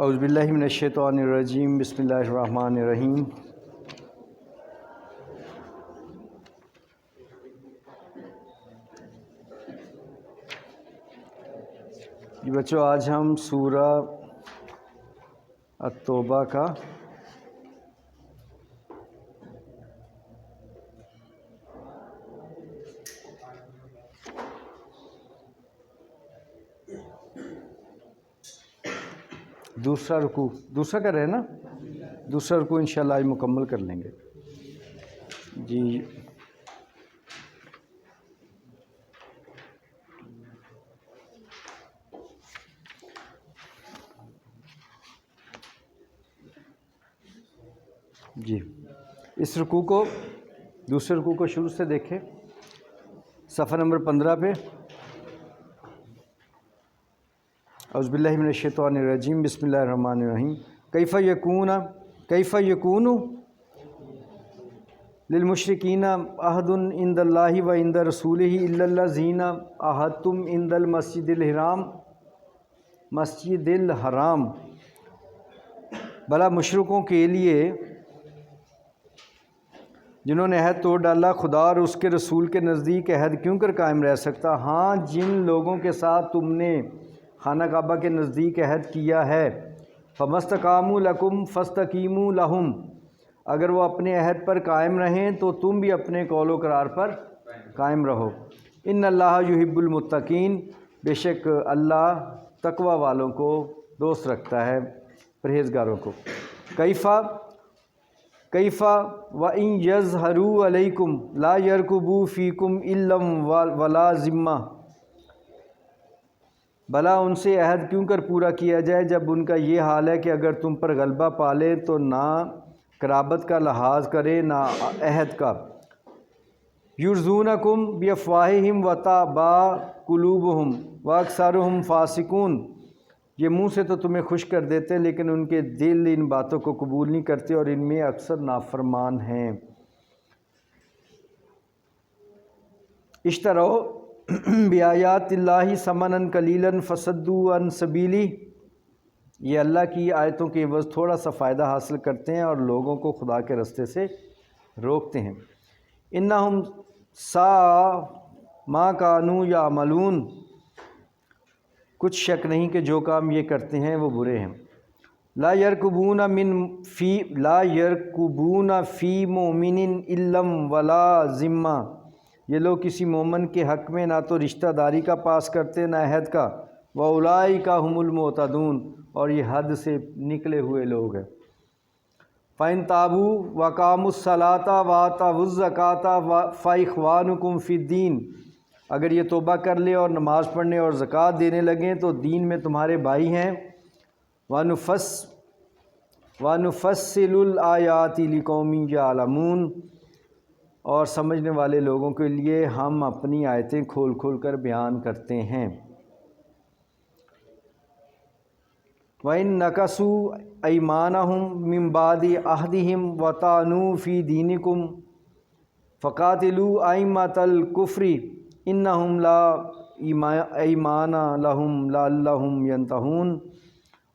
اعوذ باللہ من الشیطان الرجیم بسم اللہ الرحمن الرحیم۔ جی بچوں، آج ہم سورہ التوبہ کا دوسرا کر رہے ہیں نا، دوسرا رکوع انشاءاللہ آج مکمل کر لیں گے۔ جی اس رکوع کو، دوسرے رکوع کو شروع سے دیکھیں، صفحہ نمبر 15 پہ۔ اعوذ باللہ من الشیطان الرجیم بسم اللہ الرحمن الرحیم۔ کیف یکون للمشرکین عہد عند اللہ و عند رسولہ الا الذین عاہدتم عند مسجد الحرام۔ بھلا مشرکوں کے لیے جنہوں نے عہد توڑ ڈالا، خدا اور اس کے رسول کے نزدیک عہد کیوں کر قائم رہ سکتا؟ ہاں، جن لوگوں کے ساتھ تم نے خانہ کعبہ کے نزدیک عہد کیا ہے، فَمَسْتَقَامُوا لَكُمْ فَاسْتَقِیمُوا لَهُمْ، اگر وہ اپنے عہد پر قائم رہیں تو تم بھی اپنے قول و قرار پر قائم رہو۔ ان اللہ یحب المتقین، بے شک اللہ تقوی والوں کو دوست رکھتا ہے، پرہیزگاروں کو۔ کیف وَإِن يَظْهَرُوا عَلَيْكُمْ لَا يَرْقُبُوا فِيكُمْ إِلًّا وَلَا ذِمَّةً، بھلا ان سے عہد کیوں کر پورا کیا جائے جب ان کا یہ حال ہے کہ اگر تم پر غلبہ پالے تو نہ قرابت کا لحاظ کرے نہ عہد کا۔ یرضونکم بافواہہم وتأبی قلوبہم واکثرہم فاسقون، یہ منہ سے تو تمہیں خوش کر دیتے لیکن ان کے دل ان باتوں کو قبول نہیں کرتے اور ان میں اکثر نافرمان ہیں۔ اشتروا بآیات اللہ ثمنا قلیلا فصدوا عن سبیلہ، یہ اللہ کی آیتوں کے عوض تھوڑا سا فائدہ حاصل کرتے ہیں اور لوگوں کو خدا کے رستے سے روکتے ہیں۔ انہم ساء ما کانوا یعملون، کچھ شک نہیں کہ جو کام یہ کرتے ہیں وہ برے ہیں۔ لا یرقبون فی مؤمن الا ولا ذمہ، یہ لوگ کسی مومن کے حق میں نہ تو رشتہ داری کا پاس کرتے نہ عہد کا۔ وَأُولَئِکَ هُمُ الْمُعْتَدُونَ، اور یہ حد سے نکلے ہوئے لوگ ہیں۔ فَإِن تَابُوا وَأَقَامُوا الصَّلَاةَ وَآتَوُا الزَّکَاةَ فَإِخْوَانُکُمْ فِی الدِّین، اگر یہ توبہ کر لے اور نماز پڑھنے اور زکوٰۃ دینے لگیں تو دین میں تمہارے بھائی ہیں۔ وَنُفَصِّلُ الْآیَاتِ لِقَوْمٍ یعلمون، اور سمجھنے والے لوگوں کے لیے ہم اپنی آیتیں کھول کھول کر بیان کرتے ہیں۔ وَإِن نَكَثُوا أَيْمَانَهُم مِّن بَعْدِ عَهْدِهِمْ وَطَعَنُوا فِي دِينِكُمْ فَقَاتِلُوا أَئِمَّةَ الْكُفْرِ إِنَّهُمْ لَا أَيْمَانَ لَهُمْ لَعَلَّهُمْ يَنْتَهُونَ،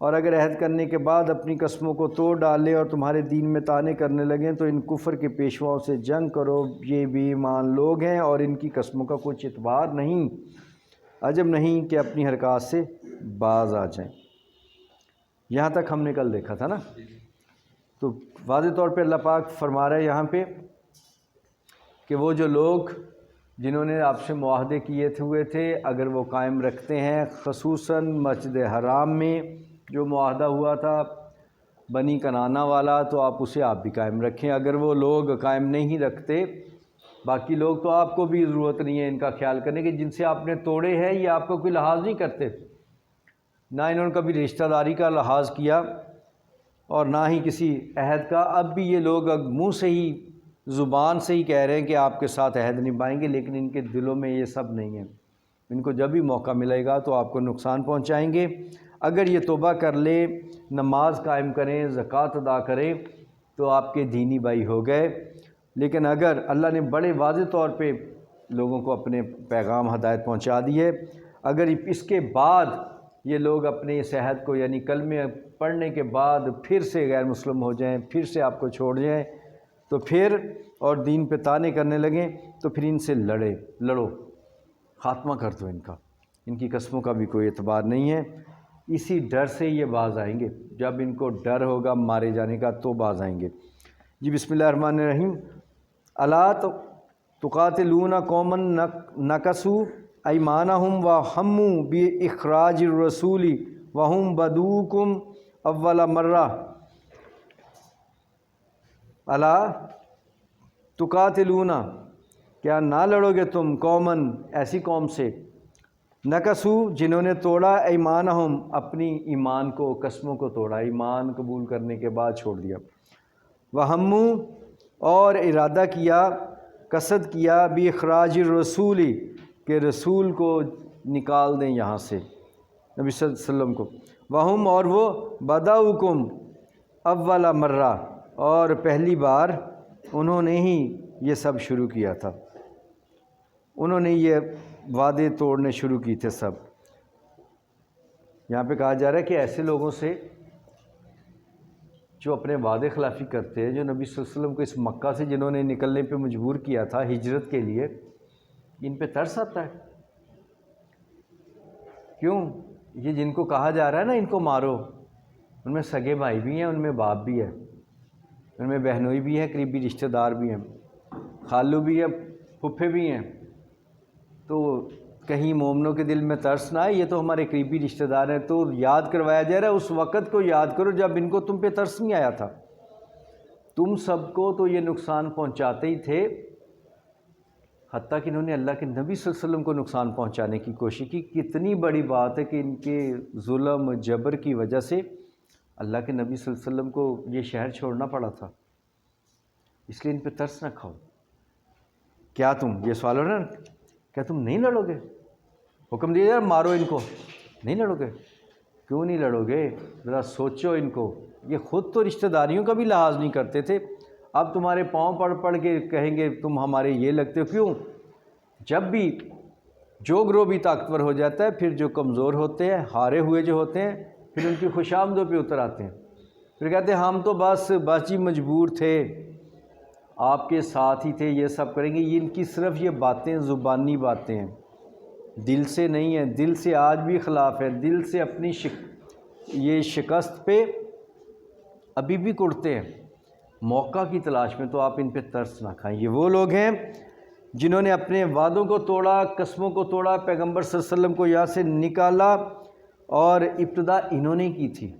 اور اگر عہد کرنے کے بعد اپنی قسموں کو توڑ ڈالیں اور تمہارے دین میں طعنے کرنے لگیں تو ان کفر کے پیشواؤں سے جنگ کرو، یہ بے ایمان لوگ ہیں اور ان کی قسموں کا کچھ اعتبار نہیں، عجب نہیں کہ اپنی حرکات سے باز آ جائیں۔ یہاں تک ہم نے کل دیکھا تھا نا، تو واضح طور پہ اللہ پاک فرما رہا ہے یہاں پہ کہ وہ جو لوگ جنہوں نے آپ سے معاہدے کیے ہوئے تھے اگر وہ قائم رکھتے ہیں، خصوصاً مسجد حرام میں جو معاہدہ ہوا تھا بنی کنانہ والا، تو آپ اسے بھی قائم رکھیں۔ اگر وہ لوگ قائم نہیں رکھتے، باقی لوگ تو آپ کو بھی ضرورت نہیں ہے ان کا خیال کرنے کی، جن سے آپ نے توڑے ہیں یہ آپ کو کوئی لحاظ نہیں کرتے، نہ انہوں نے کبھی رشتہ داری کا لحاظ کیا اور نہ ہی کسی عہد کا۔ اب بھی یہ لوگ منہ سے ہی، زبان سے ہی کہہ رہے ہیں کہ آپ کے ساتھ عہد نبھائیں گے، لیکن ان کے دلوں میں یہ سب نہیں ہے۔ ان کو جب بھی موقع ملے گا تو آپ کو نقصان پہنچائیں گے۔ اگر یہ توبہ کر لے، نماز قائم کریں، زکوٰۃ ادا کریں تو آپ کے دینی بھائی ہو گئے، لیکن اگر اللہ نے بڑے واضح طور پہ لوگوں کو اپنے پیغام ہدایت پہنچا دی ہے، اگر اس کے بعد یہ لوگ اپنے اس عہد کو یعنی کلمے پڑھنے کے بعد پھر سے غیر مسلم ہو جائیں، پھر سے آپ کو چھوڑ جائیں، تو پھر اور دین پہ طعنے کرنے لگیں، تو پھر ان سے لڑو، خاتمہ کر دو ان کا، ان کی قسموں کا بھی کوئی اعتبار نہیں ہے۔ اسی ڈر سے یہ باز آئیں گے، جب ان کو ڈر ہوگا مارے جانے کا تو باز آئیں گے۔ جی بسم اللہ الرحمن الرحیم۔ الا تقاتلون قوما نکثوا ایمانہم وہموا باخراج الرسول وہم بدؤکم اول مرہ۔ الا تقاتلون، کیا نہ لڑو گے تم، قومن ایسی قوم سے، نکثوا جنہوں نے توڑا، ایمانہم اپنی ایمان کو، قسموں کو توڑا، ایمان قبول کرنے کے بعد چھوڑ دیا، وہموا اور ارادہ کیا، قصد کیا، باخراج الرسول کہ رسول کو نکال دیں یہاں سے، نبی صلی اللہ علیہ وسلم کو، وہم اور وہ بدؤکم اول مرہ اور پہلی بار انہوں نے ہی یہ سب شروع کیا تھا، انہوں نے یہ وعدے توڑنے شروع کی تھے سب۔ یہاں پہ کہا جا رہا ہے کہ ایسے لوگوں سے جو اپنے وعدے خلافی کرتے ہیں، جو نبی صلی اللہ علیہ وسلم کو اس مکہ سے جنہوں نے نکلنے پہ مجبور کیا تھا ہجرت کے لیے، ان پہ ترس آتا ہے۔ کیوں؟ یہ جن کو کہا جا رہا ہے نا ان کو مارو، ان میں سگے بھائی بھی ہیں، ان میں باپ بھی ہے، ان میں بہنوئی بھی ہے، قریبی رشتہ دار بھی ہیں، خالو بھی ہے، پھپھے بھی ہیں، تو کہیں مومنوں کے دل میں ترس نہ آئے، یہ تو ہمارے قریبی رشتہ دار ہیں۔ تو یاد کروایا جا رہا ہے اس وقت کو یاد کرو جب ان کو تم پہ ترس نہیں آیا تھا، تم سب کو تو یہ نقصان پہنچاتے ہی تھے، حتیٰ کہ انہوں نے اللہ کے نبی صلی اللہ علیہ وسلم کو نقصان پہنچانے کی کوشش کی۔ کتنی بڑی بات ہے کہ ان کے ظلم جبر کی وجہ سے اللہ کے نبی صلی اللہ علیہ وسلم کو یہ شہر چھوڑنا پڑا تھا، اس لیے ان پہ ترس نہ کھاؤ۔ کیا تم، یہ سوال ہو رہا ہے، کیا تم نہیں لڑو گے؟ حکم دیا جائے مارو ان کو، نہیں لڑو گے؟ کیوں نہیں لڑو گے؟ ذرا سوچو ان کو، یہ خود تو رشتہ داریوں کا بھی لحاظ نہیں کرتے تھے، اب تمہارے پاؤں پڑ کے کہیں گے تم ہمارے یہ لگتے ہو۔ کیوں؟ جب بھی جو گروہ بھی طاقتور ہو جاتا ہے، پھر جو کمزور ہوتے ہیں، ہارے ہوئے جو ہوتے ہیں، پھر ان کی خوش آمدوں پہ اتر آتے ہیں، پھر کہتے ہیں ہم تو بس جی مجبور تھے، آپ کے ساتھ ہی تھے، یہ سب کریں گے۔ یہ ان کی صرف یہ باتیں زبانی باتیں ہیں، دل سے نہیں ہیں، دل سے آج بھی خلاف ہے، دل سے اپنی یہ شکست پہ ابھی بھی کڑتے ہیں، موقع کی تلاش میں۔ تو آپ ان پہ ترس نہ کھائیں۔ یہ وہ لوگ ہیں جنہوں نے اپنے وعدوں کو توڑا، قسموں کو توڑا، پیغمبر صلی اللہ علیہ وسلم کو یہاں سے نکالا، اور ابتدا انہوں نے کی تھی،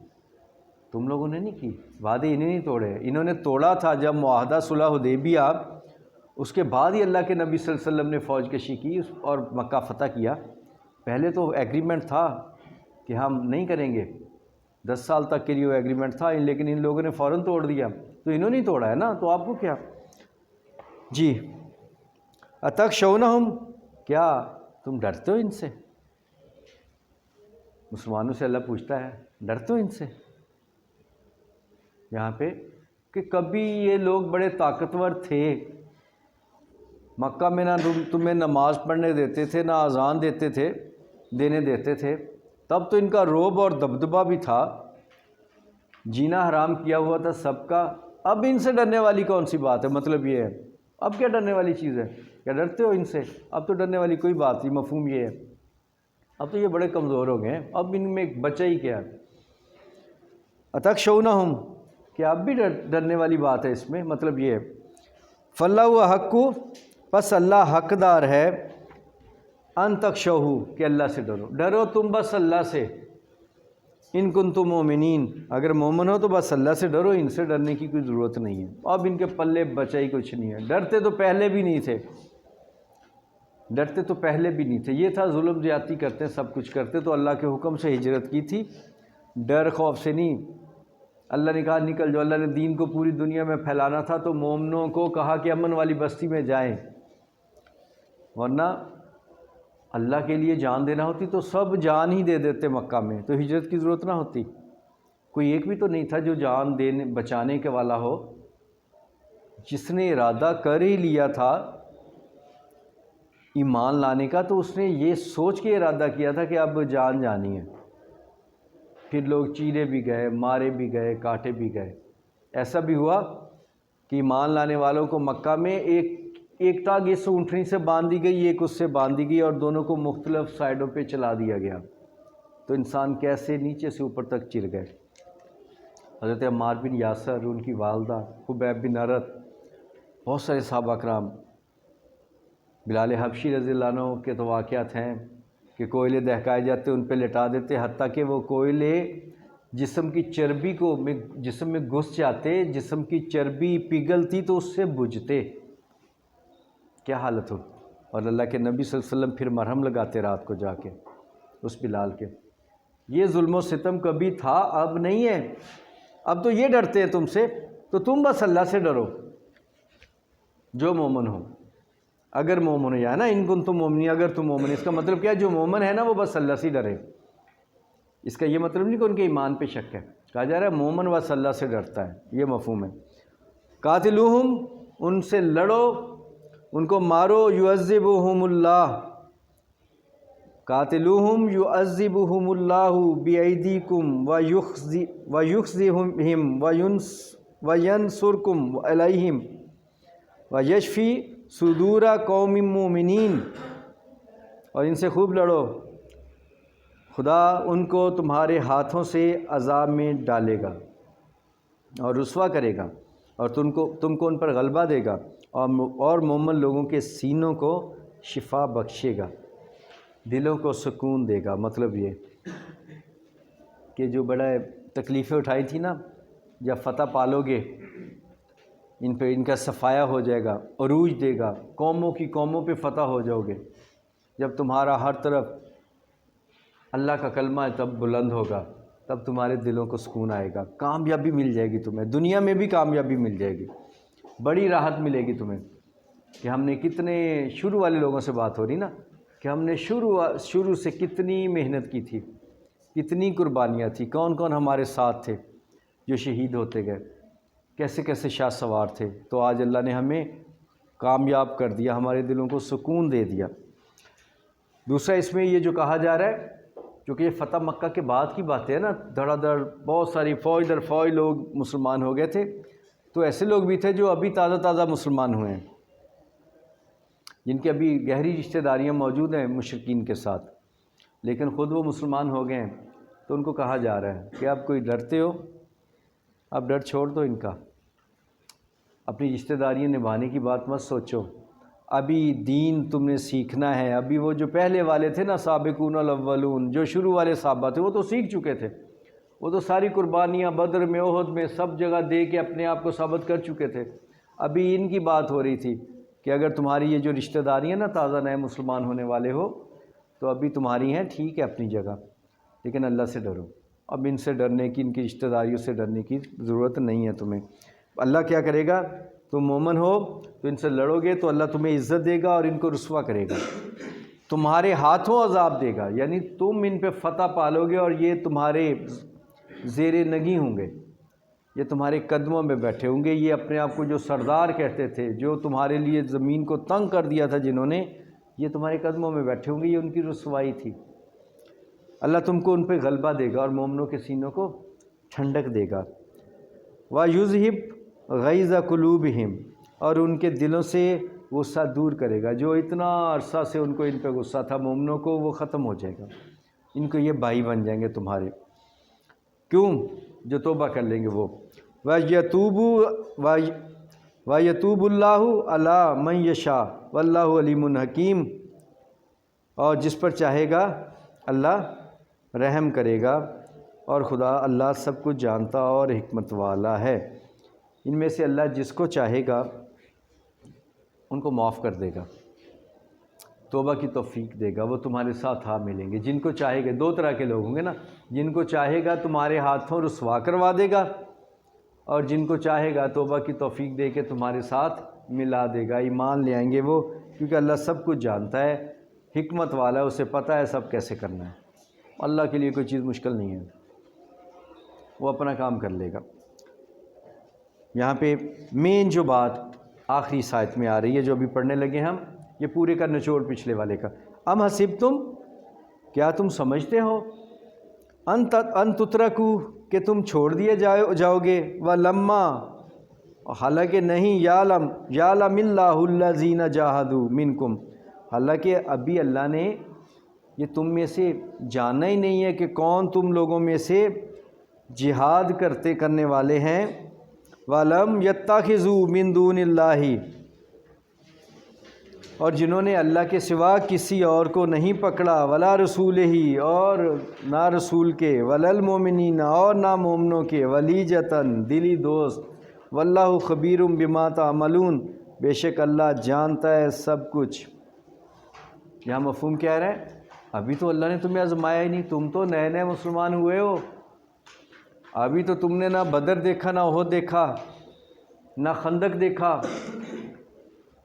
تم لوگوں نے نہیں کی، وعدے انہیں نہیں توڑے، انہوں نے توڑا تھا جب معاہدہ صلح حدیبیہ، اس کے بعد ہی اللہ کے نبی صلی اللہ علیہ وسلم نے فوج کشی کی اور مکہ فتح کیا۔ پہلے تو ایگریمنٹ تھا کہ ہم نہیں کریں گے، 10 سال تک کے لیے وہ ایگریمنٹ تھا، لیکن ان لوگوں نے فوراً توڑ دیا، تو انہوں نے توڑا ہے نا، تو آپ کو کیا؟ جی اتخشونہم، کیا تم ڈرتے ہو ان سے؟ مسلمانوں سے اللہ پوچھتا ہے ڈرتے ہو ان سے؟ یہاں پہ کہ کبھی یہ لوگ بڑے طاقتور تھے، مکہ میں نہ تمہیں نماز پڑھنے دیتے تھے، نہ اذان دینے دیتے تھے، تب تو ان کا رعب اور دبدبہ بھی تھا، جینا حرام کیا ہوا تھا سب کا۔ اب ان سے ڈرنے والی کون سی بات ہے؟ مطلب یہ ہے اب کیا ڈرنے والی چیز ہے؟ کیا ڈرتے ہو ان سے؟ اب تو ڈرنے والی کوئی بات نہیں، مفہوم یہ ہے اب تو یہ بڑے کمزور ہو گئے ہیں، اب ان میں ایک بچہ ہی کیا ہے۔ اتخشونہم، کہ اب بھی ڈرنے والی بات ہے اس میں، مطلب یہ ہے فاللہ حق، پس اللہ حقدار ہے، ان تخشوہ، کہ اللہ سے ڈرو تم بس اللہ سے، ان کنتم مومنین، اگر مومن ہو تو بس اللہ سے ڈرو، ان سے ڈرنے کی کوئی ضرورت نہیں ہے۔ اب ان کے پلے بچا ہی کچھ نہیں ہے، ڈرتے تو پہلے بھی نہیں تھے، یہ تھا ظلم زیادتی کرتے، سب کچھ کرتے، تو اللہ کے حکم سے ہجرت کی تھی، ڈر خوف سے نہیں۔ اللہ نے کہا نکل جو، اللہ نے دین کو پوری دنیا میں پھیلانا تھا، تو مومنوں کو کہا کہ امن والی بستی میں جائیں، ورنہ اللہ کے لیے جان دینا ہوتی تو سب جان ہی دے دیتے مکہ میں، تو ہجرت کی ضرورت نہ ہوتی، کوئی ایک بھی تو نہیں تھا جو جان بچانے کے والا ہو۔ جس نے ارادہ کر ہی لیا تھا ایمان لانے کا، تو اس نے یہ سوچ کے ارادہ کیا تھا کہ اب جان جانی ہے، پھر لوگ چیرے بھی گئے، مارے بھی گئے، کاٹے بھی گئے۔ ایسا بھی ہوا کہ ایمان لانے والوں کو مکہ میں ایک ٹاگ اس اونٹنی سے باندھ دی گئی، ایک اس سے باندھ دی گئی، اور دونوں کو مختلف سائڈوں پہ چلا دیا گیا۔ تو انسان کیسے نیچے سے اوپر تک چر گئے۔ حضرت عمار بن یاسر، ان کی والدہ خبیب بن عرط، بہت سارے صحابہ کرام، بلال حبشی رضی اللہ عنہ کے تو واقعات ہیں کہ کوئلے دہکائے جاتے، ان پہ لٹا دیتے، حتیٰ کہ وہ کوئلے جسم کی چربی کو جسم میں گھس جاتے، جسم کی چربی پگھلتی تو اس سے بجھتے، کیا حالت ہو۔ اور اللہ کے نبی صلی اللہ علیہ وسلم پھر مرہم لگاتے رات کو جا کے اس بلال کے۔ یہ ظلم و ستم کبھی تھا، اب نہیں ہے۔ اب تو یہ ڈرتے ہیں تم سے، تو تم بس اللہ سے ڈرو جو مومن ہو۔ اگر مومن ہو یا نا ان کن تم مومنی، اگر تم مومن، اس کا مطلب کیا ہے؟ جو مومن ہے نا وہ بس اللہ سے ڈرے۔ اس کا یہ مطلب نہیں کہ ان کے ایمان پہ شک ہے، کہا جا رہا ہے مومن بس اللہ سے ڈرتا ہے، یہ مفہوم ہے۔ قاتلوہم، ان سے لڑو، ان کو مارو، یعذبہم اللہ، قاتلوہم یعذبہم اللہ بایدیکم ویخزیہم وینصرکم علیہم ویشفی صدور قوم مومنین، اور ان سے خوب لڑو، خدا ان کو تمہارے ہاتھوں سے عذاب میں ڈالے گا اور رسوا کرے گا، اور تم کو ان پر غلبہ دے گا، اور مومن لوگوں کے سینوں کو شفا بخشے گا، دلوں کو سکون دے گا۔ مطلب یہ کہ جو بڑا تکلیفیں اٹھائی تھی نا، جب فتح پالو گے ان کا صفایا ہو جائے گا، عروج دے گا، قوموں کی قوموں پہ فتح ہو جاؤ گے، جب تمہارا ہر طرف اللہ کا کلمہ تب بلند ہوگا، تب تمہارے دلوں کو سکون آئے گا، کامیابی مل جائے گی تمہیں، دنیا میں بھی کامیابی مل جائے گی، بڑی راحت ملے گی تمہیں۔ کہ ہم نے کتنے شروع والے لوگوں سے بات ہو رہی نا، کہ ہم نے شروع سے کتنی محنت کی تھی، کتنی قربانیاں تھیں، کون کون ہمارے ساتھ تھے جو شہید ہوتے گئے، کیسے کیسے شاہ سوار تھے، تو آج اللہ نے ہمیں کامیاب کر دیا، ہمارے دلوں کو سکون دے دیا۔ دوسرا اس میں یہ جو کہا جا رہا ہے، کیونکہ یہ فتح مکہ کے بعد کی باتیں ہیں نا، دھڑا دھڑ بہت ساری فوج در فوج لوگ مسلمان ہو گئے تھے، تو ایسے لوگ بھی تھے جو ابھی تازہ مسلمان ہوئے ہیں، جن کی ابھی گہری رشتہ داریاں موجود ہیں مشرکین کے ساتھ، لیکن خود وہ مسلمان ہو گئے ہیں، تو ان کو کہا جا رہا ہے کہ اب کوئی ڈرتے ہو، اب ڈر چھوڑ دو ان کا، اپنی رشتہ داریاں نبھانے کی بات مت سوچو، ابھی دین تم نے سیکھنا ہے۔ ابھی وہ جو پہلے والے تھے نا، سابقون الاولون، جو شروع والے صحابہ تھے، وہ تو سیکھ چکے تھے، وہ تو ساری قربانیاں بدر میں، احد میں، سب جگہ دے کے اپنے آپ کو ثابت کر چکے تھے۔ ابھی ان کی بات ہو رہی تھی کہ اگر تمہاری یہ جو رشتہ داریاں نا، تازہ نئے مسلمان ہونے والے ہو، تو ابھی تمہاری ہیں، ٹھیک ہے اپنی جگہ، لیکن اللہ سے ڈرو۔ اب ان سے ڈرنے کی، ان کی رشتہ داریوں سے ڈرنے کی ضرورت نہیں ہے تمہیں۔ اللہ کیا کرے گا؟ تم مومن ہو تو ان سے لڑو گے تو اللہ تمہیں عزت دے گا اور ان کو رسوا کرے گا، تمہارے ہاتھوں عذاب دے گا، یعنی تم ان پہ فتح پالو گے اور یہ تمہارے زیر نگی ہوں گے، یہ تمہارے قدموں میں بیٹھے ہوں گے۔ یہ اپنے آپ کو جو سردار کہتے تھے، جو تمہارے لیے زمین کو تنگ کر دیا تھا جنہوں نے، یہ تمہارے قدموں میں بیٹھے ہوں گے، یہ ان کی رسوائی تھی۔ اللہ تم کو ان پہ غلبہ دے گا اور مومنوں کے سینوں کو ٹھنڈک دے گا۔ وَيُذْهِبْ غَيْظَ قُلُوبِهِمْ، اور ان کے دلوں سے غصہ دور کرے گا، جو اتنا عرصہ سے ان کو ان پہ غصہ تھا مومنوں کو، وہ ختم ہو جائے گا، ان کو یہ بھائی بن جائیں گے تمہارے، کیوں؟ جو توبہ کر لیں گے وہ۔ وَيَتُوبُ اللَّهُ عَلَىٰ مَن يَشَاءُ وَاللَّهُ عَلِيمٌ حَكِيمٌ، اور جس پر چاہے گا اللہ رحم کرے گا، اور خدا اللہ سب کچھ جانتا اور حکمت والا ہے۔ ان میں سے اللہ جس کو چاہے گا ان کو معاف کر دے گا، توبہ کی توفیق دے گا، وہ تمہارے ساتھ ہاں ملیں گے۔ جن کو چاہے گا، دو طرح کے لوگ ہوں گے نا، جن کو چاہے گا تمہارے ہاتھوں رسوا کروا دے گا، اور جن کو چاہے گا توبہ کی توفیق دے کے تمہارے ساتھ ملا دے گا، ایمان لے آئیں گے وہ، کیونکہ اللہ سب کچھ جانتا ہے، حکمت والا ہے، اسے پتہ ہے سب کیسے کرنا ہے۔ اللہ کے لیے کوئی چیز مشکل نہیں ہے، وہ اپنا کام کر لے گا۔ یہاں پہ مین جو بات آخری آیت میں آ رہی ہے، جو ابھی پڑھنے لگے ہم، یہ پورے کا نچوڑ پچھلے والے کا۔ ام حسبتم، کیا تم سمجھتے ہو، ان تترکو کہ تم چھوڑ دیے جاؤ گے، ولما حالانکہ نہیں، یعلم اللہ الذین جاہدوا منکم حالانکہ ابھی اللہ نے یہ تم میں سے جانا ہی نہیں ہے کہ کون تم لوگوں میں سے جہاد کرنے والے ہیں، وَلَمْ يَتَّخِذُوا مِن دُونِ اللَّهِ اور جنہوں نے اللہ کے سوا کسی اور کو نہیں پکڑا، ولا رسول ہی اور نہ رسول کے، ولا المومنین اور نہ مومنوں کے، ولیجتاً دلی دوست، واللہ خبیر بما تعملون بے شک اللہ جانتا ہے سب کچھ۔ یہاں مفہوم کیا رہا ہے؟ ابھی تو اللہ نے تمہیں آزمایا ہی نہیں، تم تو نئے نئے مسلمان ہوئے ہو، ابھی تو تم نے نہ بدر دیکھا، نہ احد دیکھا، نہ خندق دیکھا،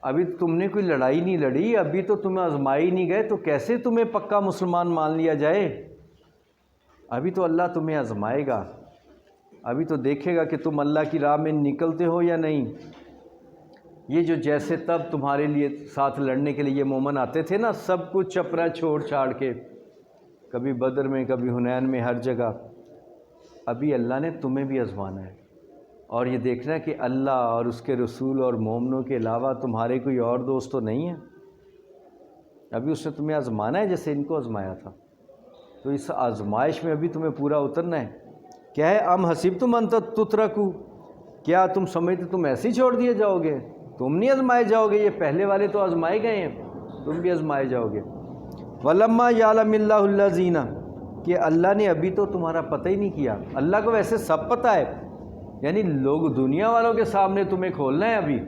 ابھی تم نے کوئی لڑائی نہیں لڑی، ابھی تو تمہیں آزمائی نہیں گئے، تو کیسے تمہیں پکا مسلمان مان لیا جائے؟ ابھی تو اللہ تمہیں آزمائے گا، ابھی تو دیکھے گا کہ تم اللہ کی راہ میں نکلتے ہو یا نہیں۔ یہ جو جیسے تب تمہارے لیے ساتھ لڑنے کے لیے یہ مومن آتے تھے نا، سب کچھ اپنا چھوڑ چھاڑ کے، کبھی بدر میں، کبھی حنین میں، ہر جگہ، ابھی اللہ نے تمہیں بھی آزمانا ہے، اور یہ دیکھنا ہے کہ اللہ اور اس کے رسول اور مومنوں کے علاوہ تمہارے کوئی اور دوست تو نہیں ہے، ابھی اس نے تمہیں آزمانا ہے جیسے ان کو آزمایا تھا، تو اس آزمائش میں ابھی تمہیں پورا اترنا ہے۔ کیا ہے؟ ام حسبتم ان تترکوا کیا تم سمجھتے تم ایسے ہی چھوڑ دیے جاؤ گے؟ تم نہیں آزمائے جاؤ گے، یہ پہلے والے تو آزمائے گئے ہیں، تم بھی آزمائے جاؤ گے۔ وَلَمَّا يَعْلَمِ اللَّهُ الَّذِينَ کہ اللہ نے ابھی تو تمہارا پتہ ہی نہیں کیا، اللہ کو ویسے سب پتہ ہے، یعنی لوگ دنیا والوں کے سامنے تمہیں کھولنا ہے ابھی،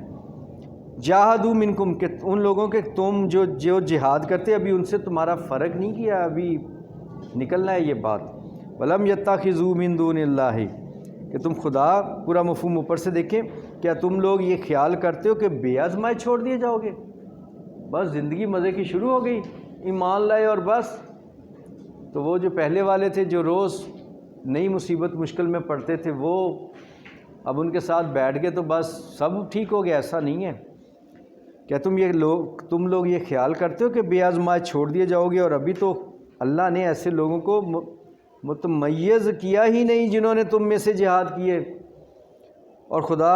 جاہدوا منکم کہ ان لوگوں کے تم جو جہاد کرتے ابھی ان سے تمہارا فرق نہیں کیا، ابھی نکلنا ہے یہ بات۔ وَلَمْ يَتَّخِذُوا مِن دُونِ اللَّهِ کہ تم خدا، پورا مفہوم اوپر سے دیکھیں، کیا تم لوگ یہ خیال کرتے ہو کہ بے آزمائے چھوڑ دیے جاؤ گے؟ بس زندگی مزے کی شروع ہو گئی، ایمان لائے اور بس۔ تو وہ جو پہلے والے تھے جو روز نئی مصیبت مشکل میں پڑتے تھے، وہ اب ان کے ساتھ بیٹھ گئے تو بس سب ٹھیک ہو گیا؟ ایسا نہیں ہے۔ کیا تم لوگ یہ خیال کرتے ہو کہ بے آزمائے چھوڑ دیے جاؤ گے؟ اور ابھی تو اللہ نے ایسے لوگوں کو متمیز کیا ہی نہیں جنہوں نے تم میں سے جہاد کیے، اور خدا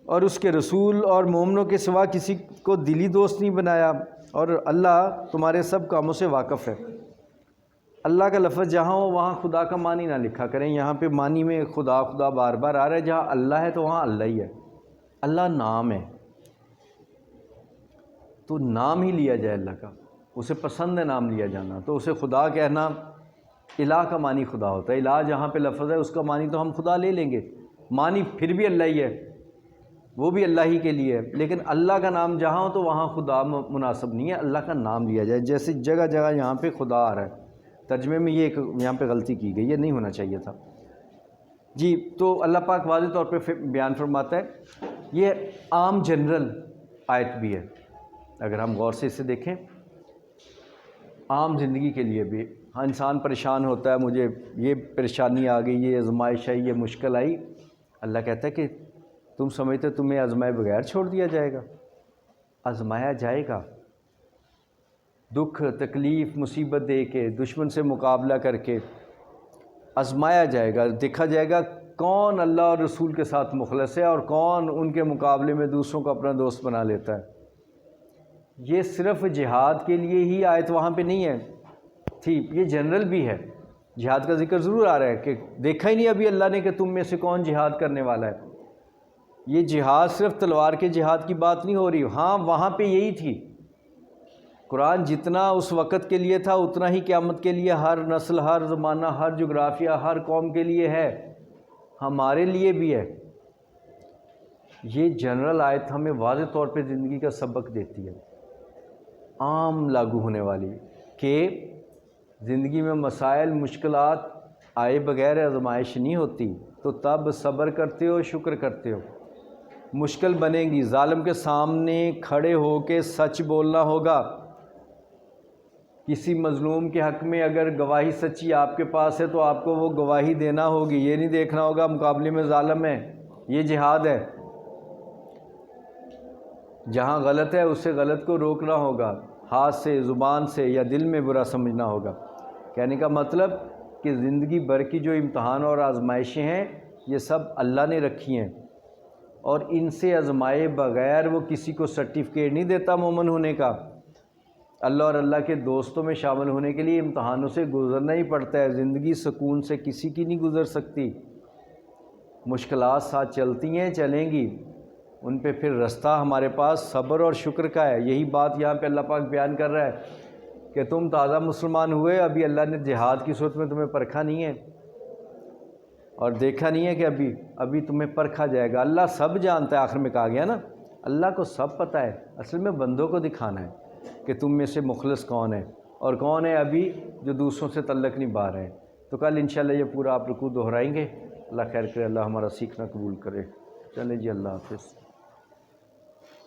اور اس کے رسول اور مومنوں کے سوا کسی کو دلی دوست نہیں بنایا، اور اللہ تمہارے سب کاموں سے واقف ہے۔ اللہ کا لفظ جہاں ہو وہاں خدا کا معنی نہ لکھا کریں، یہاں پہ معنی میں خدا خدا بار بار آ رہا ہے، جہاں اللہ ہے تو وہاں اللہ ہی ہے، اللہ نام ہے تو نام ہی لیا جائے اللہ کا، اسے پسند ہے نام لیا جانا، تو اسے خدا کہنا، الہ کا معنی خدا ہوتا ہے، الہ جہاں پہ لفظ ہے اس کا معنی تو ہم خدا لے لیں گے، معنی پھر بھی اللہ ہی ہے، وہ بھی اللہ ہی کے لیے ہے، لیکن اللہ کا نام جہاں ہو تو وہاں خدا مناسب نہیں ہے، اللہ کا نام لیا جائے، جیسے جگہ جگہ یہاں پہ خدا آ رہا ہے، ترجمے میں یہ یہاں پہ غلطی کی گئی، یہ نہیں ہونا چاہیے تھا جی۔ تو اللہ پاک واضح طور پہ بیان فرماتا ہے، یہ عام جنرل آیت بھی ہے، اگر ہم غور سے اسے دیکھیں، عام زندگی کے لیے بھی، ہاں انسان پریشان ہوتا ہے، مجھے یہ پریشانی آ گئی، یہ آزمائش آئی، یہ مشکل آئی، اللہ کہتا ہے کہ تم سمجھتے تمہیں آزمائے بغیر چھوڑ دیا جائے گا؟ آزمایا جائے گا، دکھ تکلیف مصیبت دے کے، دشمن سے مقابلہ کر کے آزمایا جائے گا، دیکھا جائے گا کون اللہ اور رسول کے ساتھ مخلص ہے اور کون ان کے مقابلے میں دوسروں کو اپنا دوست بنا لیتا ہے۔ یہ صرف جہاد کے لیے ہی آیت وہاں پہ نہیں ہے تھی، یہ جنرل بھی ہے، جہاد کا ذکر ضرور آ رہا ہے کہ دیکھا ہی نہیں ابھی اللہ نے کہ تم میں سے کون جہاد کرنے والا ہے۔ یہ جہاد صرف تلوار کے جہاد کی بات نہیں ہو رہی، ہاں وہاں پہ یہی تھی، قرآن جتنا اس وقت کے لیے تھا اتنا ہی قیامت کے لیے، ہر نسل، ہر زمانہ، ہر جغرافیہ، ہر قوم کے لیے ہے، ہمارے لیے بھی ہے۔ یہ جنرل آیت ہمیں واضح طور پہ زندگی کا سبق دیتی ہے، عام لاگو ہونے والی، کہ زندگی میں مسائل مشکلات آئے بغیر آزمائش نہیں ہوتی، تو تب صبر کرتے ہو، شکر کرتے ہو، مشکل بنے گی، ظالم کے سامنے کھڑے ہو کے سچ بولنا ہوگا، کسی مظلوم کے حق میں اگر گواہی سچی آپ کے پاس ہے تو آپ کو وہ گواہی دینا ہوگی، یہ نہیں دیکھنا ہوگا مقابلے میں ظالم ہے، یہ جہاد ہے، جہاں غلط ہے اسے غلط کو روکنا ہوگا، ہاتھ سے، زبان سے یا دل میں برا سمجھنا ہوگا۔ کہنے کا مطلب کہ زندگی بھر کی جو امتحان اور آزمائشیں ہیں یہ سب اللہ نے رکھی ہیں، اور ان سے آزمائے بغیر وہ کسی کو سرٹیفکیٹ نہیں دیتا مومن ہونے کا۔ اللہ اور اللہ کے دوستوں میں شامل ہونے کے لیے امتحانوں سے گزرنا ہی پڑتا ہے۔ زندگی سکون سے کسی کی نہیں گزر سکتی، مشکلات ساتھ چلتی ہیں، چلیں گی، ان پہ پھر رستہ ہمارے پاس صبر اور شکر کا ہے۔ یہی بات یہاں پہ اللہ پاک بیان کر رہا ہے کہ تم تازہ مسلمان ہوئے، ابھی اللہ نے جہاد کی صورت میں تمہیں پرکھا نہیں ہے اور دیکھا نہیں ہے کہ ابھی تمہیں پرکھا جائے گا۔ اللہ سب جانتا ہے، آخر میں کہا گیا نا، اللہ کو سب پتہ ہے، اصل میں بندوں کو دکھانا ہے کہ تم میں سے مخلص کون ہے اور کون ہے ابھی جو دوسروں سے تعلق نہیں با رہے ہیں۔ تو کل انشاءاللہ یہ پورا آپ رکوع دہرائیں گے۔ اللہ خیر کرے، اللہ ہمارا سیکھنا قبول کرے۔ چلیں جی، اللہ حافظ۔